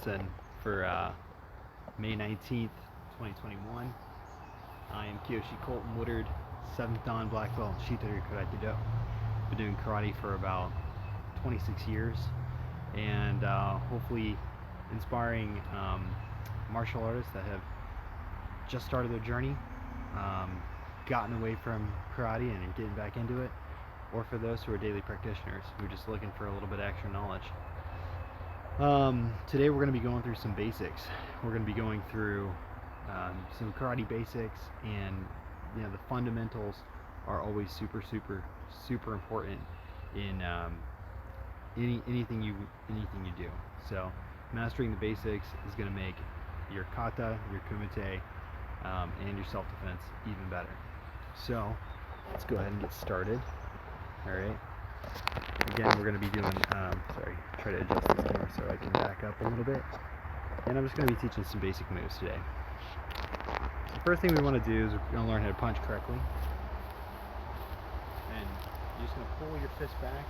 lesson for May 19th, 2021. I am Kyoshi Colton Woodard, 7th Dan black belt in Shito Karate Do. Been doing karate for about 26 years, and hopefully inspiring martial artists that have just started their journey, gotten away from karate and are getting back into it, or for those who are daily practitioners who are just looking for a little bit extra knowledge. Today we're going to be going through some basics. We're going to be going through some karate basics, and the fundamentals are always super important in anything you do. So mastering the basics is going to make your kata, your kumite, and your self-defense even better. So let's go ahead and get started. Alright, again we're going to be doing, try to adjust this camera so I can back up a little bit, and I'm just going to be teaching some basic moves today. The first thing we want to do is we're going to learn how to punch correctly, and you're just going to pull your fist back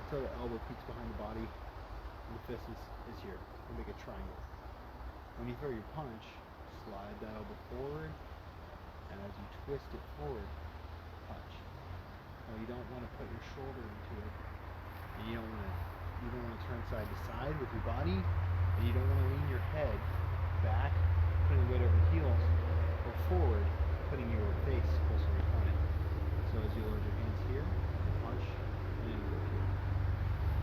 until the elbow peeks behind the body, and the fist is here. You make a triangle. When you throw your punch, slide that elbow forward, and as you twist it forward, punch. Now you don't want to put your shoulder into it, and you don't want to turn side to side with your body, and you don't want to lean your head back, putting the weight over heels, or forward, putting your face closer to your opponent. So as you load your hands here, punch, and then you go here.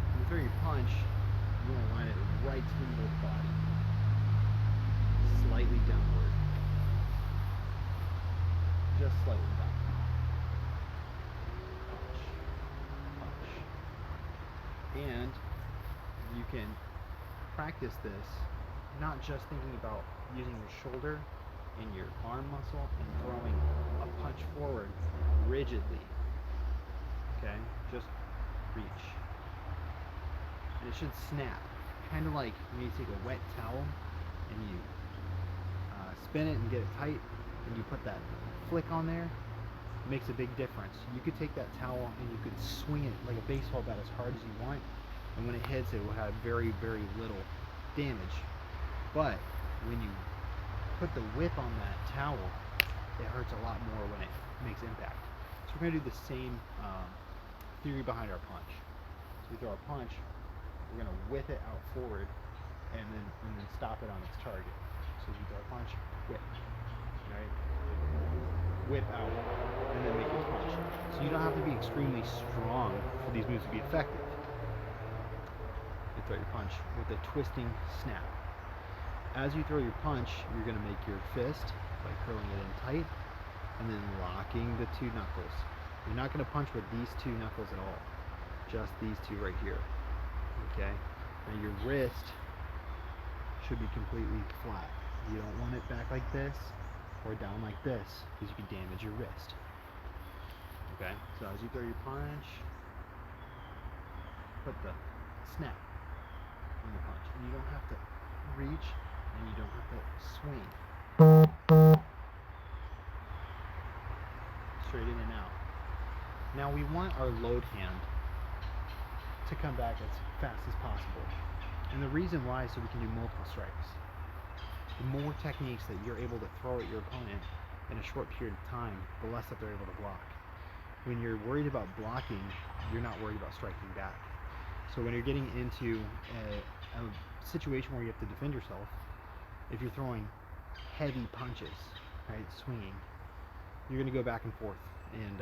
When you throw your punch, you want to line it right to the middle of the body, slightly downward, just slightly downward. And you can practice this not just thinking about using your shoulder and your arm muscle and throwing a punch forward rigidly. Okay? Just reach. And it should snap. Kind of like when you take a wet towel and you spin it and get it tight, and you put that flick on there. Makes a big difference. You could take that towel and you could swing it like a baseball bat as hard as you want, and when it hits, it will have very little damage. But when you put the whip on that towel, it hurts a lot more when it makes impact. So we're going to do the same theory behind our punch. So we throw our punch, we're going to whip it out forward, and then stop it on its target. So as we throw our punch, whip, right? Whip out, and then make your punch. So you don't have to be extremely strong for these moves to be effective. You throw your punch with a twisting snap. As you throw your punch, you're going to make your fist by curling it in tight and then locking the two knuckles. You're not going to punch with these two knuckles at all, just these two right here. Okay? Now your wrist should be completely flat. You don't want it back like this or down like this, because you can damage your wrist. Okay, so as you throw your punch, put the snap on the punch, and you don't have to reach, and you don't have to swing. Straight in and out. Now we want our load hand to come back as fast as possible, and the reason why is so we can do multiple strikes. The more techniques that you're able to throw at your opponent in a short period of time, the less that they're able to block. When you're worried about blocking, you're not worried about striking back. So when you're getting into a situation where you have to defend yourself, if you're throwing heavy punches, right, swinging, you're going to go back and forth, and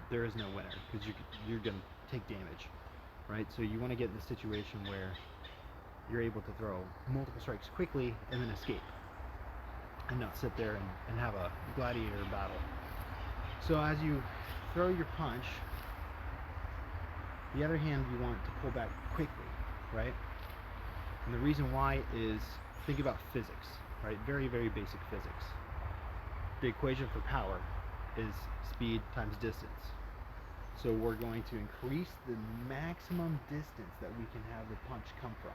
there is no winner, because you're going to take damage, right? So you want to get in the situation where you're able to throw multiple strikes quickly and then escape, and not sit there and have a gladiator battle. So as you throw your punch, the other hand you want to pull back quickly, right? And the reason why is, think about physics, right? Very basic physics. The equation for power is speed times distance. So we're going to increase the maximum distance that we can have the punch come from,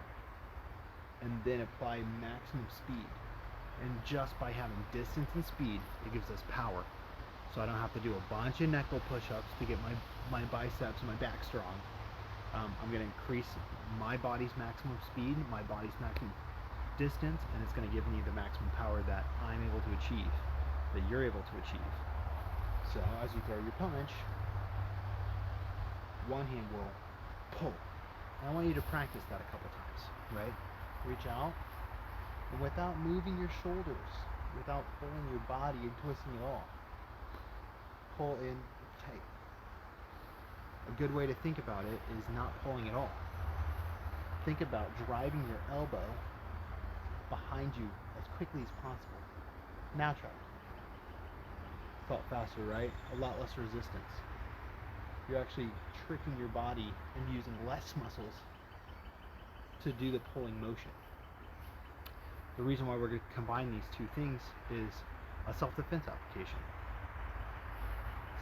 and then apply maximum speed. And just by having distance and speed, it gives us power. So I don't have to do a bunch of knuckle push-ups to get my biceps and my back strong. I'm going to increase my body's maximum speed, my body's maximum distance, and it's going to give me the maximum power that I'm able to achieve, that you're able to achieve. So as you throw your punch, one hand will pull. And I want you to practice that a couple times, right? Reach out, and without moving your shoulders, without pulling your body and twisting it all, pull in tight. A good way to think about it is not pulling at all. Think about driving your elbow behind you as quickly as possible. Now try. Felt faster, right? A lot less resistance. You're actually tricking your body and using less muscles to do the pulling motion. The reason why we're going to combine these two things is a self-defense application.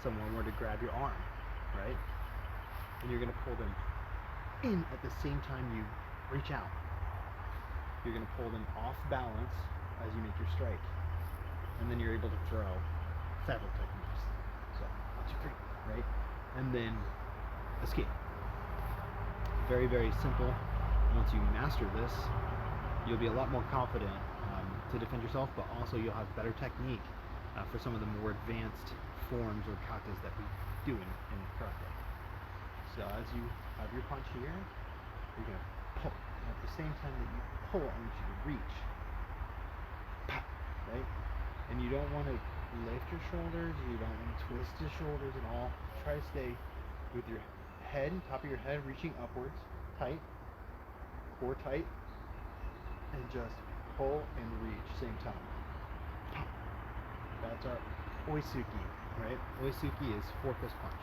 Someone were to grab your arm, right? And you're going to pull them in at the same time you reach out. You're going to pull them off balance as you make your strike. And then you're able to throw several techniques. So, 1, 2, 3, right? And then escape. Very, very simple. Once you master this, you'll be a lot more confident to defend yourself, but also you'll have better technique for some of the more advanced forms or katas that we do in karate. So as you have your punch here, you're going to pull. And at the same time that you pull, I want you to reach. Pop, right? And you don't want to lift your shoulders, you don't want to twist your shoulders at all. Try to stay with your head, top of your head, reaching upwards, tight, core tight, and just pull and reach, same time. Pop. That's our Oysuki, right? Oysuki is 4 fist punch.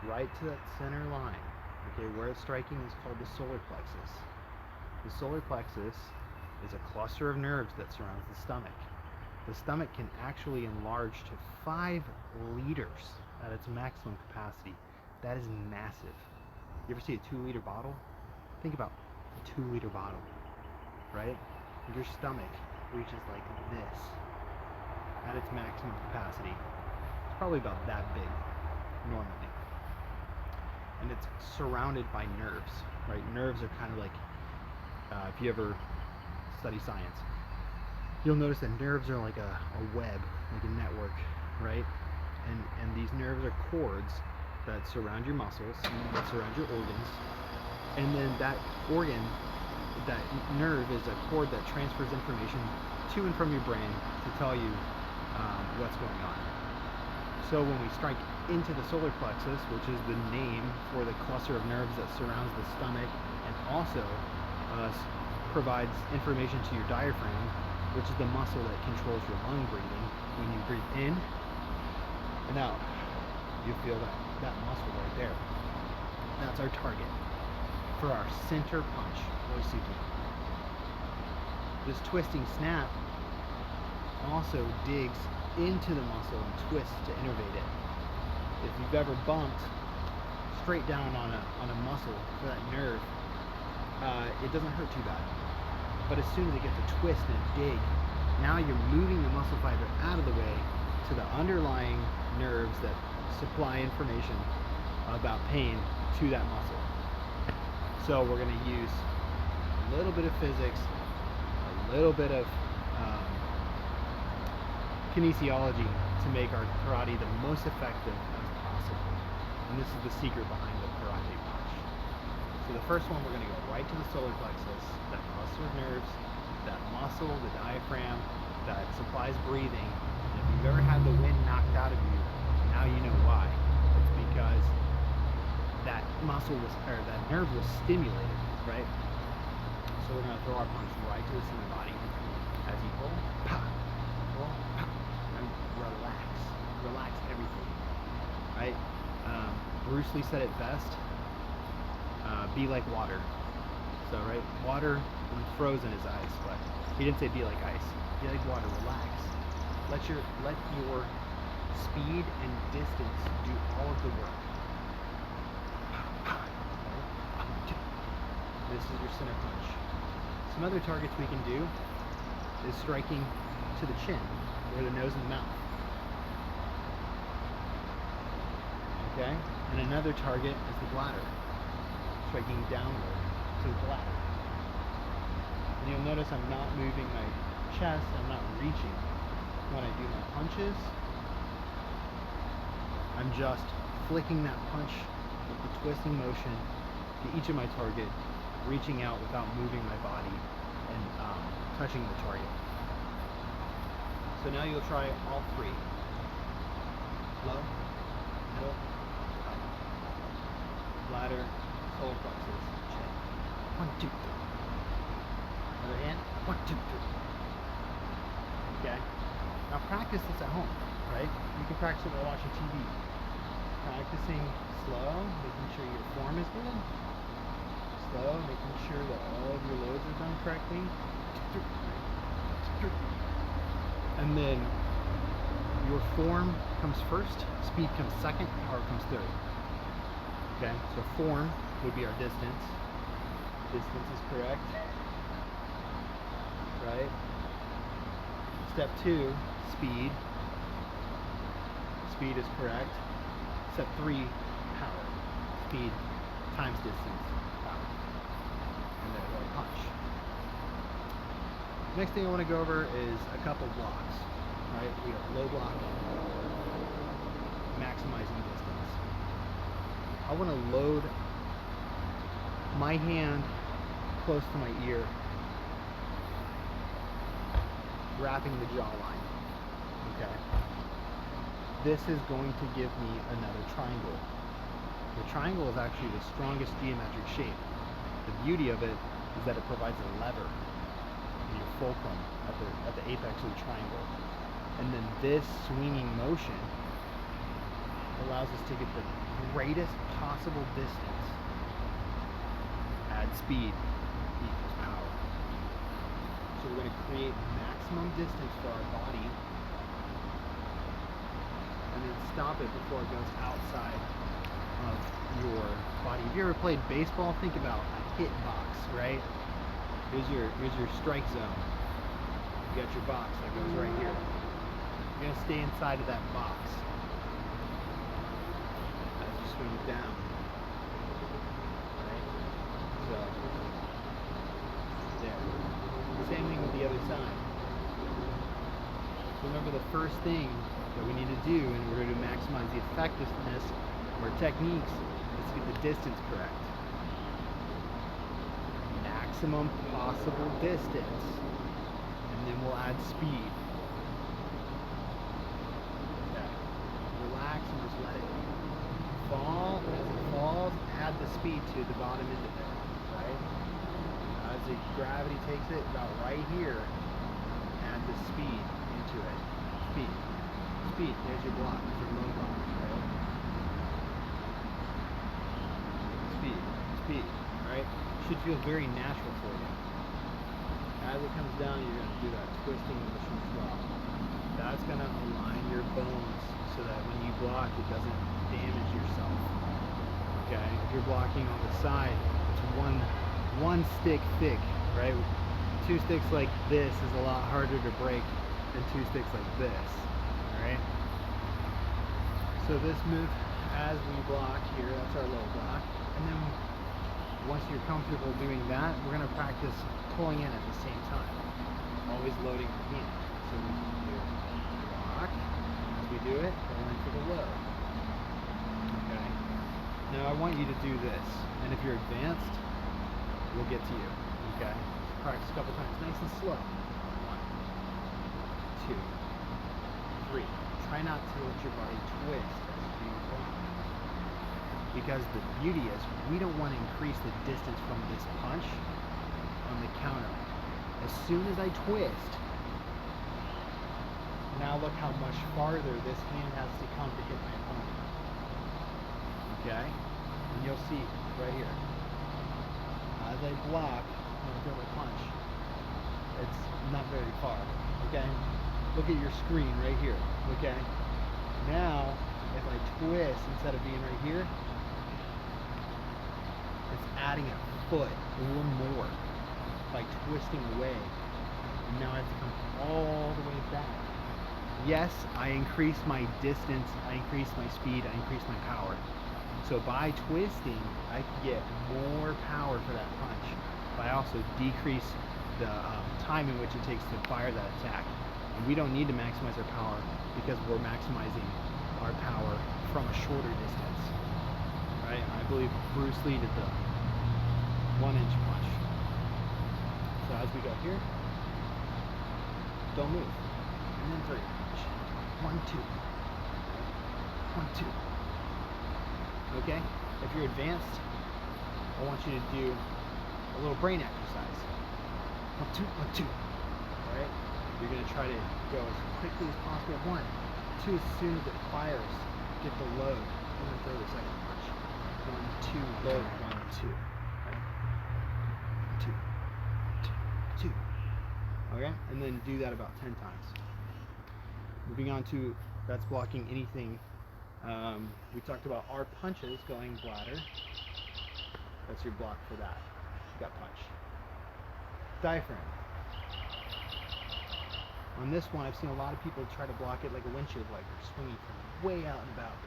Right to that center line. Okay, where it's striking is called the solar plexus. The solar plexus is a cluster of nerves that surrounds the stomach. The stomach can actually enlarge to 5 liters at its maximum capacity. That is massive. You ever see a 2-liter bottle? Think about a 2-liter bottle, right? Your stomach reaches like this at its maximum capacity. It's probably about that big normally. And it's surrounded by nerves, right? Nerves are kind of like, if you ever study science, you'll notice that nerves are like a web, like a network, right? And these nerves are cords that surround your muscles, that surround your organs, and then that organ, that nerve is a cord that transfers information to and from your brain to tell you what's going on. So when we strike into the solar plexus, which is the name for the cluster of nerves that surrounds the stomach and also provides information to your diaphragm, which is the muscle that controls your lung breathing. When you breathe in and out, you feel that muscle right there. That's our target for our center punch, Oysuki. This twisting snap also digs into the muscle and twists to innervate it. If you've ever bumped straight down on a muscle for that nerve, it doesn't hurt too bad. But as soon as it gets a twist and a dig, now you're moving the muscle fiber out of the way to the underlying nerves that supply information about pain to that muscle. So we're going to use a little bit of physics, a little bit of kinesiology to make our karate the most effective as possible. And this is the secret behind the karate punch. So the first one, we're going to go right to the solar plexus, that cluster of nerves, that muscle, the diaphragm, that supplies breathing. And if you've ever had the wind knocked out of you, now you know why. It's because that muscle was, or that nerve was stimulated, right? So we're going to throw our punch right to the center body. As you pull, pa, pull, pa, and relax everything, right? Bruce Lee said it best, be like water. So, right, water when frozen is ice, but he didn't say be like ice. Be like water, relax. Let your speed and distance do all of the work. This is your center punch. Some other targets we can do is striking to the chin, or the nose and the mouth. Okay? And another target is the bladder, striking downward. to the bladder. And you'll notice I'm not moving my chest, I'm not reaching. When I do my punches, I'm just flicking that punch with the twisting motion to each of my target, reaching out without moving my body and touching the target. So now you'll try all three. Low, middle, up. Bladder, solar plexus, chin. 1, 2, 3. Other hand, 1, 2, 3. Okay? Now practice this at home, right? You can practice it while watching TV. Practicing slow, making sure your form is good. Slow, making sure that all of your loads are done correctly. And then your form comes first, speed comes second, power comes third. Okay, so form would be our distance. Distance is correct. Right? Step 2, speed. Speed is correct. Step 3, power. Speed times distance, power. And then we'll punch. Next thing I want to go over is a couple blocks. Right? We have low block, maximizing distance. I want to load my hand close to my ear, wrapping the jawline. Okay? This is going to give me another triangle. The triangle is actually the strongest geometric shape. The beauty of it is that it provides a lever in your fulcrum at the apex of the triangle. And then this swinging motion allows us to get the greatest possible distance. Add speed equals power. So we're going to create maximum distance for our body and then stop it before it goes outside of your body. Have you ever played baseball? Think about a hit box, right? Here's your strike zone. You got your box that goes right here. You're going to stay inside of that box as you swing it down. Right? So, there. Same thing with the other side. Remember, the first thing that we need to do in order to maximize the effectiveness of our techniques is to get the distance correct. Maximum possible distance. And then we'll add speed. Relax and just let it fall. As it falls, add the speed to the bottom end of it, right? As the gravity takes it about right here, add the speed into it. Speed. Speed. There's your block. There's your low block, right? Speed. Speed. Alright? Should feel very natural for you. As it comes down, you're going to do that twisting motion as well. That's going to align your bones so that when you block, it doesn't damage yourself. Okay? If you're blocking on the side, it's one stick thick, right? 2 sticks like this is a lot harder to break than 2 sticks like this. Alright? So this move, as we block here, that's our low block. And then once you're comfortable doing that, we're going to practice pulling in at the same time. Always loading our hand. So we can do block. As we do it, pull in for the low. Okay? Now I want you to do this. And if you're advanced, we'll get to you. Okay? Practice a couple times. Nice and slow. 1, 2, 3. Try not to let your body twist as you block. Because the beauty is, we don't want to increase the distance from this punch on the counter. As soon as I twist, now look how much farther this hand has to come to hit my opponent. Okay? And you'll see right here. As I block, and throw my punch, it's not very far. Okay? Look at your screen right here. Okay? Now, if I twist instead of being right here, it's adding a foot or more by twisting away. And now I have to come all the way back. Yes, I increase my distance, I increase my speed, I increase my power. So by twisting, I can get more power for that punch. But I also decrease the time in which it takes to fire that attack. And we don't need to maximize our power because we're maximizing our power from a shorter distance. Right? I believe Bruce Lee did the 1-inch punch. So as we go here, don't move. And then throw your punch. 1, 2. 1, 2. Okay? If you're advanced, I want you to do a little brain exercise. 1, 2, 1, 2. Alright? You're going to try to go as quickly as possible. 1, 2, as soon as it fires, get the load, and then throw the second punch. 1, 2, load, 1, 2. Right? 2, 2, 2. Okay? And then do that about 10 times. Moving on to, that's blocking anything. We talked about our punches going bladder. That's your block for that. Gut punch. Diaphragm. On this one, I've seen a lot of people try to block it like a windshield wiper, swinging from way out and about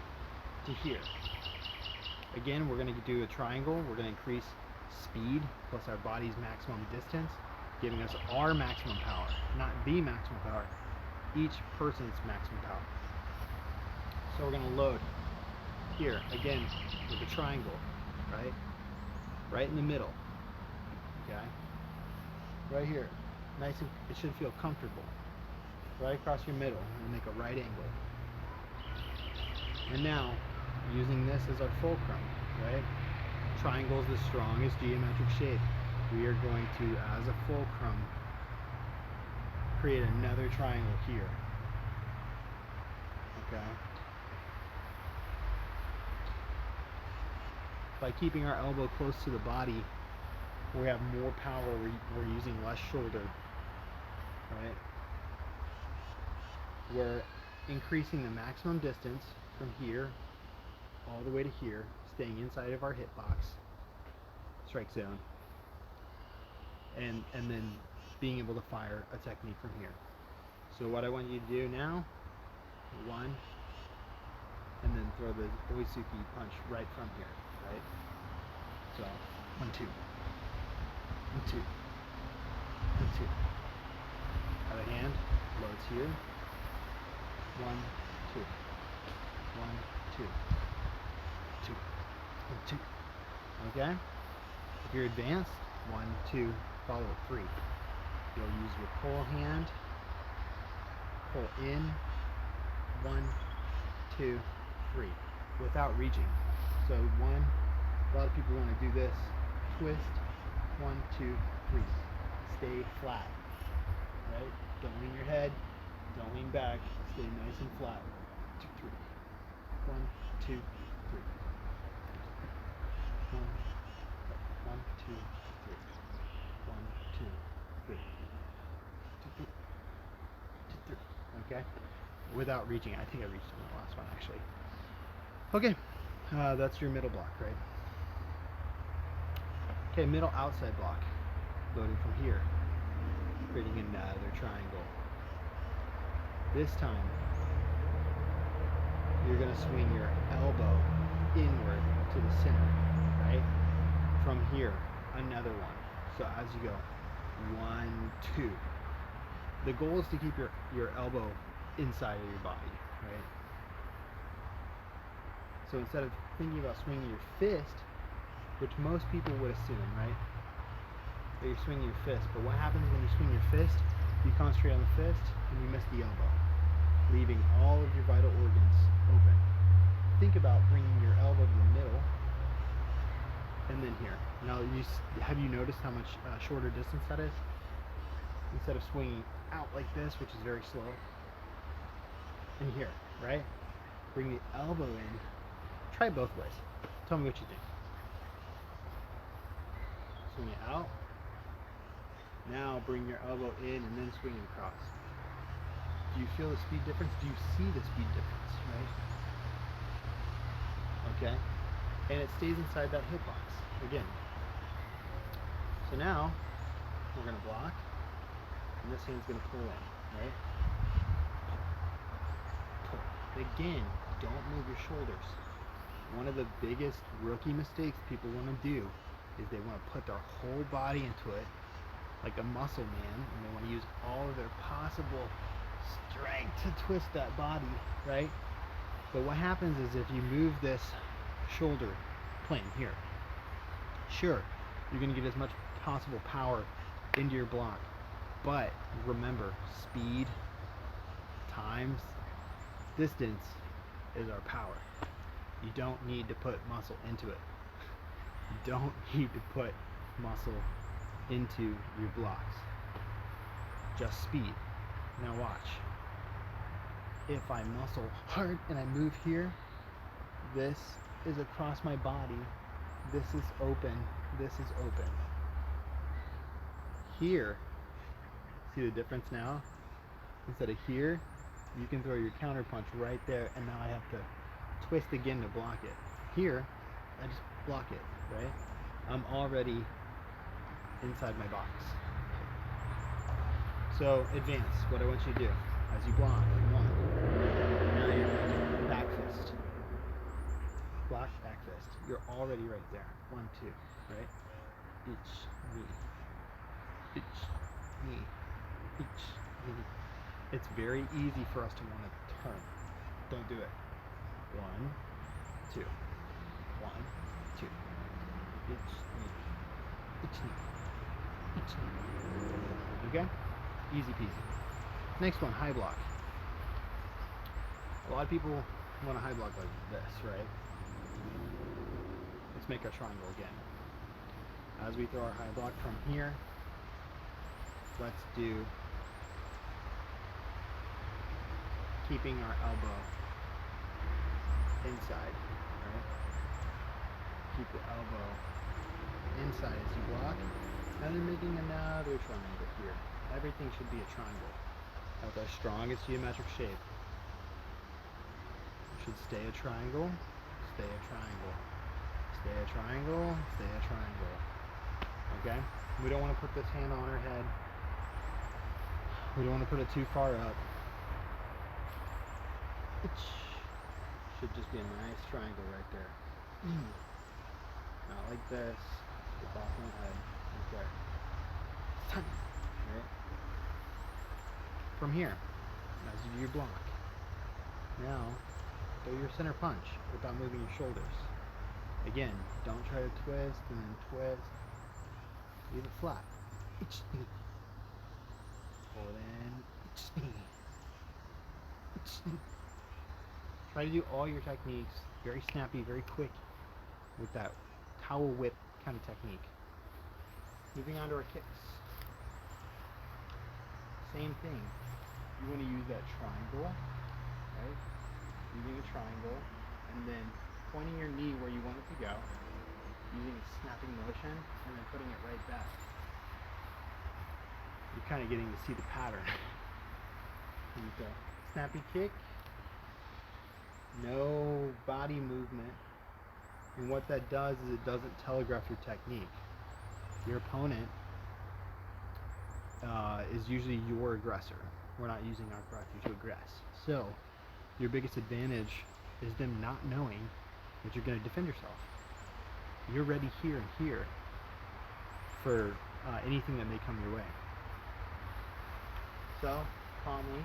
to here. Again, we're going to do a triangle. We're going to increase speed plus our body's maximum distance, giving us our maximum power, not the maximum power, each person's maximum power. So we're going to load here, again, with a triangle, right? Right in the middle, okay? Right here, nice and, it should feel comfortable. Right across your middle, and make a right angle. And now, using this as our fulcrum, right? Triangle is the strongest geometric shape. We are going to, as a fulcrum, create another triangle here. Okay? By keeping our elbow close to the body, we have more power. We're using less shoulder, right? We're increasing the maximum distance from here all the way to here, staying inside of our hitbox, strike zone, and then being able to fire a technique from here. So what I want you to do now, 1, and then throw the Oysuki Punch right from here, right? So 1, 2, 1, 2, 1, 2. Other hand, loads here. 1, 2, 1, 2, 2, 1, 2. Okay? If you're advanced, 1, 2, follow it 3. You'll use your pull hand, pull in, 1, 2, 3, without reaching. So 1, a lot of people want to do this, twist, 1, 2, 3. Stay flat, right? Don't lean your head, don't lean back, stay nice and flat. 2, 3. 1, 2, 3. 1, 1, 2, 3. 1, 2, 3. 2, 3. 2, 3. Okay? Without reaching. I think I reached in the last one actually. Okay. That's your middle block, right? Okay, middle outside block. Loading from here. Creating another triangle. This time, you're going to swing your elbow inward to the center, right? From here, another one. So as you go, 1, 2. The goal is to keep your elbow inside of your body, right? So instead of thinking about swinging your fist, which most people would assume, right? That you're swinging your fist. But what happens when you swing your fist? You concentrate on the fist and you miss the elbow, leaving all of your vital organs open. Think about bringing your elbow to the middle and then here. Now, have you noticed how much shorter distance that is? Instead of swinging out like this, which is very slow, and here, right? Bring the elbow in. Try it both ways. Tell me what you think. Swing it out. Now bring your elbow in and then swing it across. Do you feel the speed difference? Do you see the speed difference, right? Okay. And it stays inside that hitbox. Again. So now, we're going to block. And this hand's going to pull in, right? Pull. Again, don't move your shoulders. one of the biggest rookie mistakes people want to do is they want to put their whole body into it like a muscle man, and they want to use all of their possible strength to twist that body, right? But what happens is if you move this shoulder plane here, sure, you're going to get as much possible power into your block, but remember, speed times distance is our power. You don't need to put muscle into it. You don't need to put muscle into your blocks. Just speed. Now watch. If I muscle hard and I move here, this is across my body. This is open. This is open. Here, see the difference now? Instead of here, you can throw your counter punch right there, and now I have to twist again to block it. Here, I just block it, right? I'm already inside my box. So advance, what I want you to do. As you block, 1. Now you're going to back fist. Block, back fist. You're already right there. 1, 2, right? Each knee. Each knee. Each knee. It's very easy for us to want to turn. Don't do it. 1, 2. 1, 2. Each knee. Each knee. Each knee. Okay? Easy peasy. Next one, high block. A lot of people want a high block like this, right? Let's make our triangle again. As we throw our high block from here, let's do keeping our elbow inside, right? Keep the elbow inside as you block, and then making another triangle here. Everything should be a triangle. With our strongest geometric shape. It should stay a triangle, stay a triangle, stay a triangle, stay a triangle. Okay? We don't want to put this hand on our head. We don't want to put it too far up. It should just be a nice triangle right there. Not like this. Get off my head. Right there. It's time. Right? From here, as you do your block. Now, throw your center punch without moving your shoulders. Again, don't try to twist and then twist. Leave it flat. Pull it in. Try to do all your techniques very snappy, very quick with that towel whip kind of technique. Moving on to our kicks. Same thing. You want to use that triangle, right? Using a triangle, and then pointing your knee where you want it to go, using a snapping motion, and then putting it right back. You're kind of getting to see the pattern. And the snappy kick, no body movement, and what that does is it doesn't telegraph your technique. Your opponent is usually your aggressor. We're not using our karate to aggress. So, your biggest advantage is them not knowing that you're going to defend yourself. You're ready here and here for anything that may come your way. So, calmly,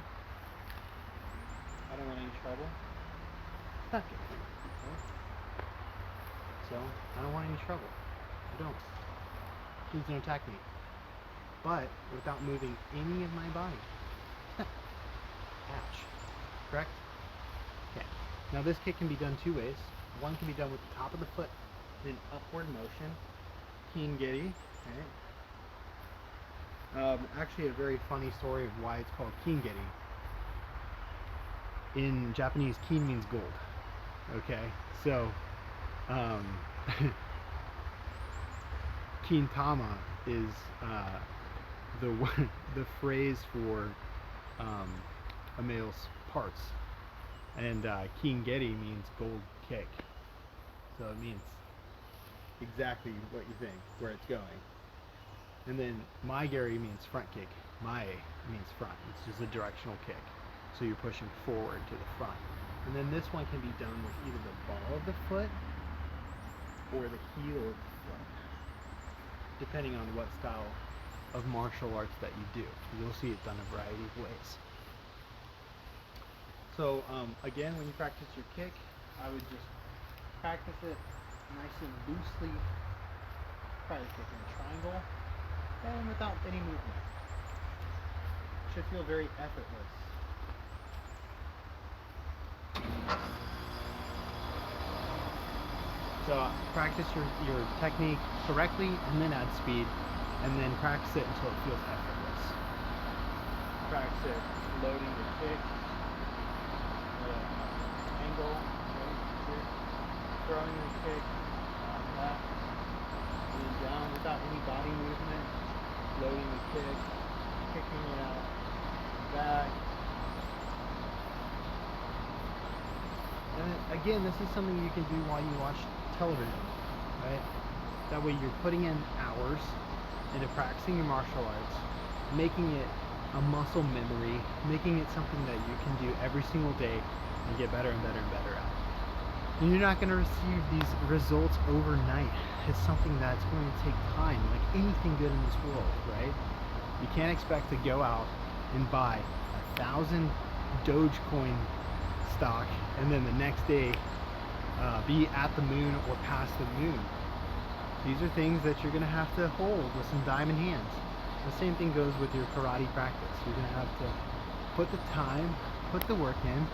I don't want any trouble. Stuck it. Okay. So, I don't want any trouble. I don't. Please don't attack me. But without moving any of my body. Ouch. Correct? Okay. Now this kick can be done two ways. One can be done with the top of the foot in upward motion. Keen giri. Okay. Actually a very funny story of why it's called keen giri. In Japanese, keen means gold. Okay. So, kintama is the phrase for a male's parts, and kingeri means gold kick, so it means exactly what you think, where it's going. And then maigeri means front kick. Mae means front. It's just a directional kick, so you're pushing forward to the front. And then this one can be done with either the ball of the foot or the heel of the foot, depending on what style of martial arts that you do. You'll see it done a variety of ways. So again, when you practice your kick, I would just practice it nice and loosely. Try to kick in a triangle and without any movement. Should feel very effortless. So practice your technique correctly and then add speed, and then practice it until it feels effortless. Practice it loading the kick, angle, right, throwing the kick, left, and down without any body movement, loading the kick, kicking it out, back. And then, again, this is something you can do while you watch television, right? That way you're putting in hours into practicing your martial arts, making it a muscle memory, making it something that you can do every single day and get better and better and better at. And you're not going to receive these results overnight. It's something that's going to take time, like anything good in this world, right? You can't expect to go out and buy 1,000 Dogecoin stock and then the next day be at the moon or past the moon. These are things that you're going to have to hold with some diamond hands. The same thing goes with your karate practice. You're going to have to put the time, put the work in.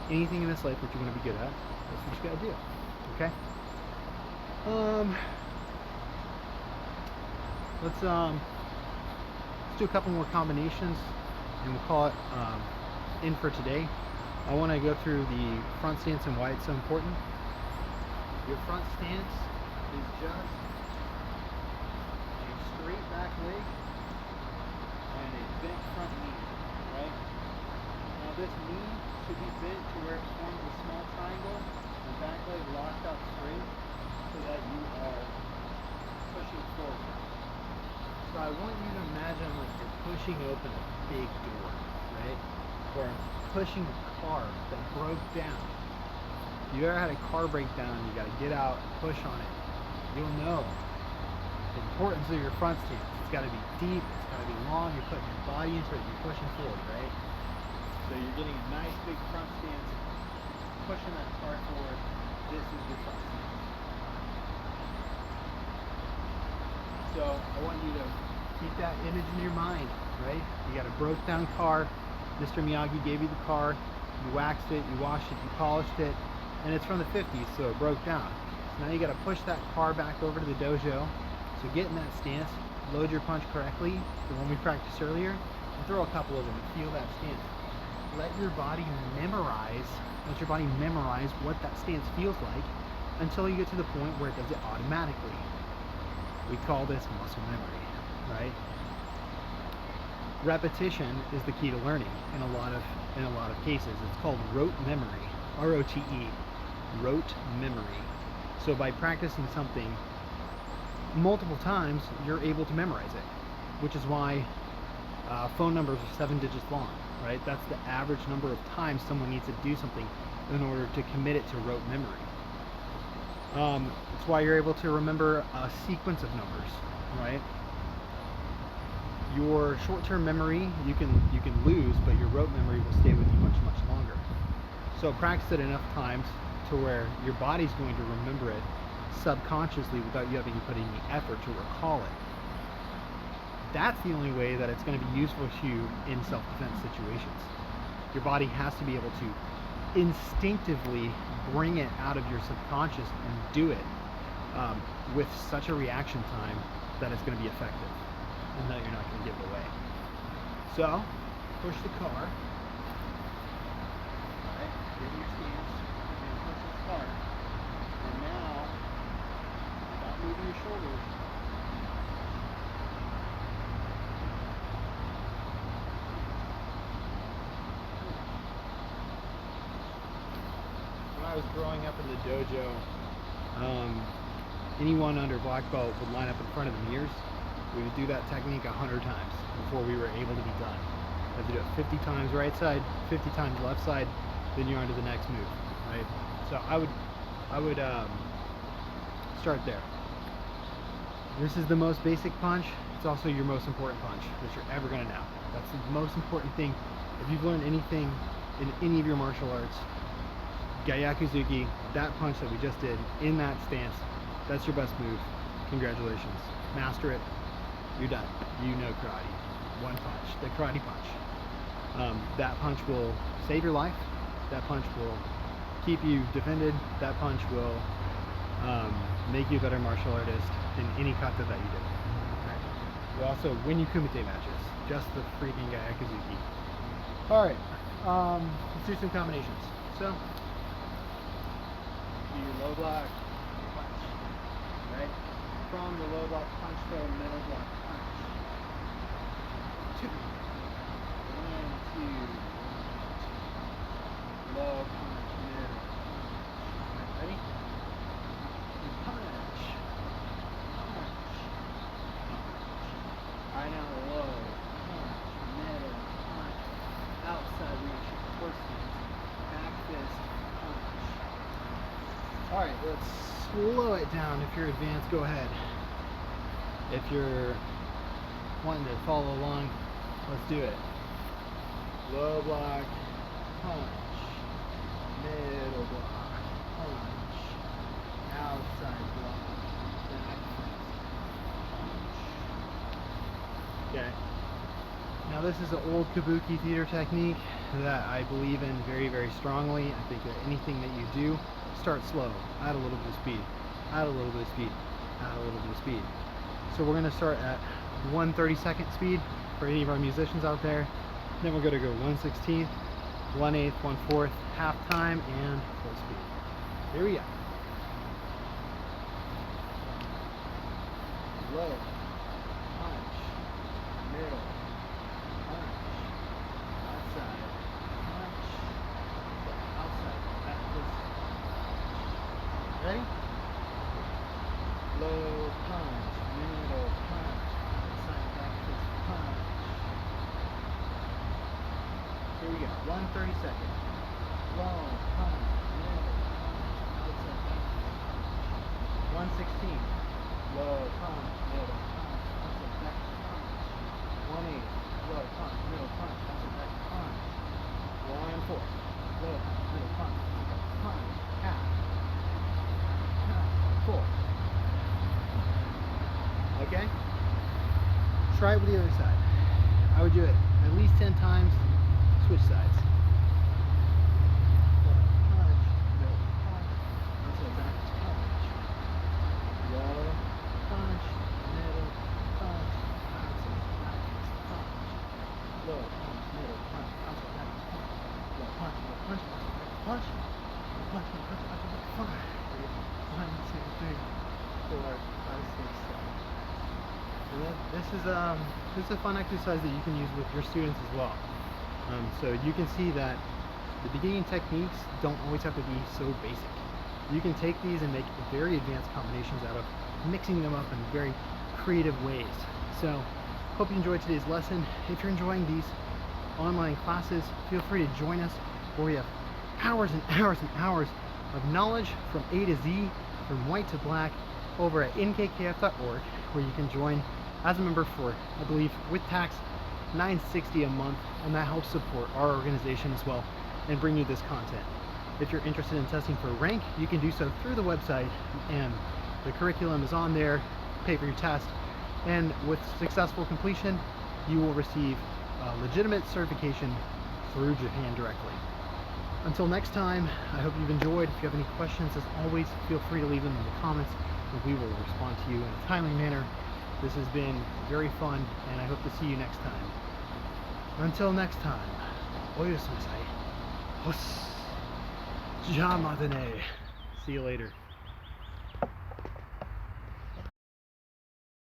Anything in this life that you want to be good at, that's what you got to do. Okay? Let's do a couple more combinations and we'll call it in for today. I want to go through the front stance and why it's so important. Your front stance is just a straight back leg and a bent front knee, right? Now this knee should be bent to where it forms a small triangle and back leg locked out straight so that you are pushing forward. So I want you to imagine like you're pushing open a big door, right? Or pushing a car that broke down. If you ever had a car break down, you got to get out and push on it. You'll know the importance of your front stance. It's got to be deep, it's got to be long, you're putting your body into it, you're pushing forward, right? So you're getting a nice big front stance, pushing that car forward. This is your front stance. So I want you to keep that image in your mind, right? You got a broke down car. Mr. Miyagi gave you the car, you waxed it, you washed it, you polished it, and it's from the 50s, so it broke down. So now you got to push that car back over to the dojo. So get in that stance, load your punch correctly, the one we practiced earlier, and throw a couple of them and feel that stance. Let your body memorize what that stance feels like until you get to the point where it does it automatically. We call this muscle memory, right? Repetition is the key to learning in a lot of cases. It's called rote memory, R-O-T-E, rote memory. So by practicing something multiple times, you're able to memorize it, which is why phone numbers are 7 digits long, right? That's the average number of times someone needs to do something in order to commit it to rote memory. It's why you're able to remember a sequence of numbers, right? Your short-term memory you can lose, but your rote memory will stay with you much longer. So practice it enough times to where your body's going to remember it subconsciously without you having to put any effort to recall it. That's the only way that it's going to be useful to you in self-defense situations. Your body has to be able to instinctively bring it out of your subconscious and do it with such a reaction time that it's going to be effective and that you're not going to give it away. So, push the car. Alright, get your stance and push this car. And now, without moving your shoulders, when I was growing up in the dojo, anyone under black belt would line up in front of the mirrors. We would do that technique 100 times before we were able to be done. We had to do it 50 times right side, 50 times left side, then you're on to the next move, right? So I would start there. This is the most basic punch. It's also your most important punch that you're ever gonna know. That's the most important thing. If you've learned anything in any of your martial arts, Gyakuzuki, that punch that we just did in that stance, that's your best move. Congratulations. Master it. You're done. You know karate. One punch. The karate punch. That punch will save your life. That punch will keep you defended. That punch will make you a better martial artist in any kata that you do. Right. You also win you kumite matches. Just the freaking Gyakuzuki. Alright. Let's do some combinations. So, do your low block punch. Right? From the low block punch to the middle block punch. 2. 1, 2. Low punch, middle punch. Ready? Punch. Punch. Alright, now low punch, middle punch. Outside reach, horse stance. Back fist, punch. Alright, let's slow it down. If you're advanced, go ahead. If you're wanting to follow along, let's do it. Low block, punch. Middle block, punch. Outside block, back fist, punch. Okay. Now this is an old kabuki theater technique that I believe in very, very strongly. I think that anything that you do, start slow, add a little bit of speed, add a little bit of speed, add a little bit of speed. So we're going to start at 1/32 speed for any of our musicians out there. Then we're going to go 1/16, 1/8, 1/4, half time, and full speed. Here we go. Low, punch, middle, punch, outside, punch, outside, back fist. Ready? Low punch, middle punch, outside, back fist, punch. Here we go. 1/32. Low punch, middle punch, outside, back fist, punch. 1/16. Low punch, middle punch, outside, back fist, punch. 1/8. Low punch, middle punch, outside, back fist, punch. 1/4. Low punch, middle punch, outside, punch. Half. Full. Okay? Try it with the other side. I would do it at least 10 times, switch sides. Punch, middle punch, outside back punch. Low punch, middle punch, outside back punch. Low punch, middle punch, outside back punch. Low punch, middle punch, outside back punch. Low punch, middle punch, outside back punch. 1, 2, 3, 4, 5, 6, 7. And this is a fun exercise that you can use with your students as well. So you can see that the beginning techniques don't always have to be so basic. You can take these and make very advanced combinations out of mixing them up in very creative ways. So hope you enjoyed today's lesson. If you're enjoying these online classes, feel free to join us where we have hours and hours and hours of knowledge from A to Z, from white to black, over at nkkf.org, where you can join as a member for, I believe, with tax, $9.60 a month, and that helps support our organization as well and bring you this content. If you're interested in testing for rank, you can do so through the website, and the curriculum is on there. Pay for your test, and with successful completion, you will receive legitimate certification through Japan directly. Until next time, I hope you've enjoyed. If you have any questions, as always, feel free to leave them in the comments, and we will respond to you in a timely manner. This has been very fun, and I hope to see you next time. Until next time, oyasumisai. Hos. Ja matane. See you later.